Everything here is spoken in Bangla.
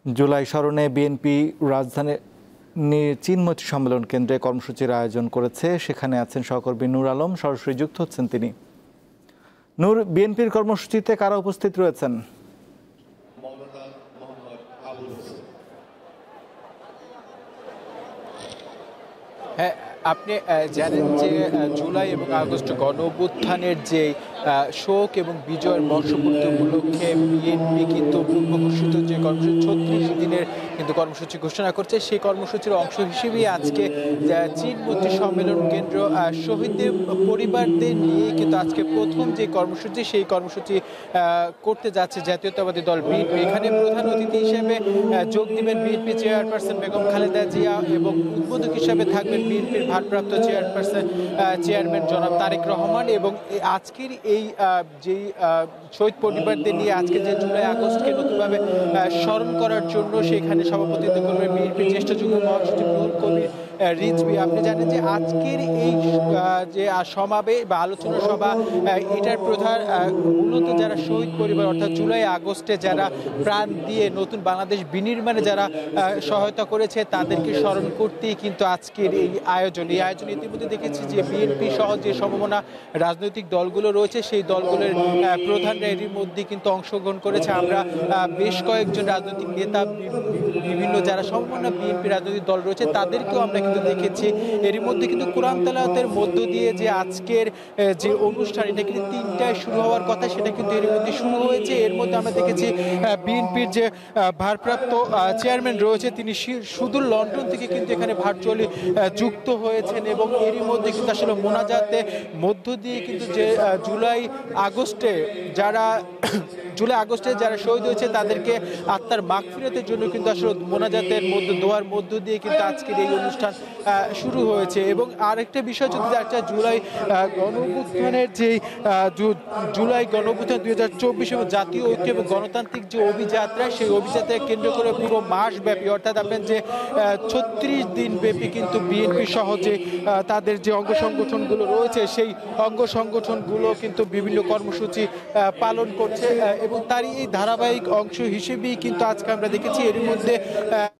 জুলাই স্মরণে বিএনপি রাজধানী চিনমতি সম্মেলন কেন্দ্রে কর্মসূচির আয়োজন করেছে। সেখানে আছেন সহকর্মী নূর আলম, সরাসরি যুক্ত হচ্ছেন তিনি। নূর, বিএনপির কর্মসূচিতে কারা উপস্থিত রয়েছেন? হ্যাঁ, আপনি জানেন যে জুলাই এবং আগস্ট গণ অভ্যুত্থানের যে শোক এবং বিজয়ের বর্ষপূর্তি উপলক্ষে বিএনপি কিন্তু পূর্ব ঘোষিত যে কর্মসূচি ৩৬ দিনের কিন্তু কর্মসূচি ঘোষণা করছে। সেই কর্মসূচির অংশ হিসেবেই আজকে চিনমতি সম্মেলন কেন্দ্র শহীদদের পরিবারদের নিয়ে কিন্তু আজকে প্রথম যে কর্মসূচি সেই কর্মসূচি করতে যাচ্ছে জাতীয়তাবাদী দল বিএনপি। এখানে প্রধান অতিথি হিসেবে যোগ দিবেন বিএনপি চেয়ারপারসন বেগম খালেদা জিয়া এবং উদ্বোধক হিসেবে থাকবেন বিএনপির ভারপ্রাপ্ত চেয়ারম্যান জনাব তারেক রহমান। এবং আজকের এই যেই শহীদ পরিবারদের নিয়ে আজকে যে জুলাই আগস্টকে নতুনভাবে স্মরণ করার জন্য সেখানে সভাপতিত্ব করবেন বিএনপির জ্যেষ্ঠ যুগ্ম মহাসচিব রুহুল কবির রিজভী। আপনি জানেন যে আজকের এই যে সমাবেশ বা আলোচনা সভা, এটার প্রধান মূলত যারা শহীদ পরিবার অর্থাৎ জুলাই আগস্টে যারা প্রাণ দিয়ে নতুন বাংলাদেশ বিনির্মাণে যারা সহায়তা করেছে তাদেরকে স্মরণ করতেই কিন্তু আজকের এই আয়োজন ইতিমধ্যে দেখেছি যে বিএনপি সহ যে সম্ভাবনা রাজনৈতিক দলগুলো রয়েছে সেই দলগুলোর প্রধানরা এরই মধ্যে কিন্তু অংশগ্রহণ করেছে। আমরা বেশ কয়েকজন রাজনৈতিক নেতা বিভিন্ন যারা সম্ভাবনা বিএনপি রাজনৈতিক দল রয়েছে তাদেরকেও আমরা কিন্তু দেখেছি। এরই মধ্যে কিন্তু কোরআন তেলাওয়াতের মধ্য দিয়ে যে আজকের যে অনুষ্ঠান এটা কিন্তু ৩টায় শুরু হওয়ার কথা, সেটা কিন্তু এর মধ্যে শুরু হয়েছে। এর মধ্যে আমরা দেখেছি বিএনপির যে ভারপ্রাপ্ত চেয়ারম্যান রয়েছে তিনি সুদূর লন্ডন থেকে কিন্তু এখানে ভার্চুয়ালি যুক্ত হয়েছেন এবং এরই মধ্যে কিন্তু আসলে মোনাজাতে মধ্য দিয়ে কিন্তু যে জুলাই আগস্টে যারা শহীদ হয়েছে তাদেরকে আত্মার মাগফিরাতের জন্য কিন্তু আসলে মোনাজাতের মধ্যে দোয়ার মধ্য দিয়ে কিন্তু আজকের এই অনুষ্ঠান শুরু হয়েছে। এবং আরেকটা বিষয় যদি একটা জুলাই গণ অভ্যুত্থানের যে জুলাই গণ অভ্যুত্থান 2024 এবং জাতীয় ঐক্য এবং গণতান্ত্রিক যে অভিযাত্রা সেই অভিযাত্রাকে কেন্দ্র করে পুরো মাস ব্যাপী অর্থাৎ আপনার যে 36 দিন ব্যাপী কিন্তু বিএনপি সহ যে তাদের যে অঙ্গ সংগঠনগুলো রয়েছে সেই অঙ্গ সংগঠনগুলো কিন্তু বিভিন্ন কর্মসূচি পালন করছে এবং তারই এই ধারাবাহিক অংশ হিসেবেই কিন্তু আজকে আমরা দেখেছি এর মধ্যে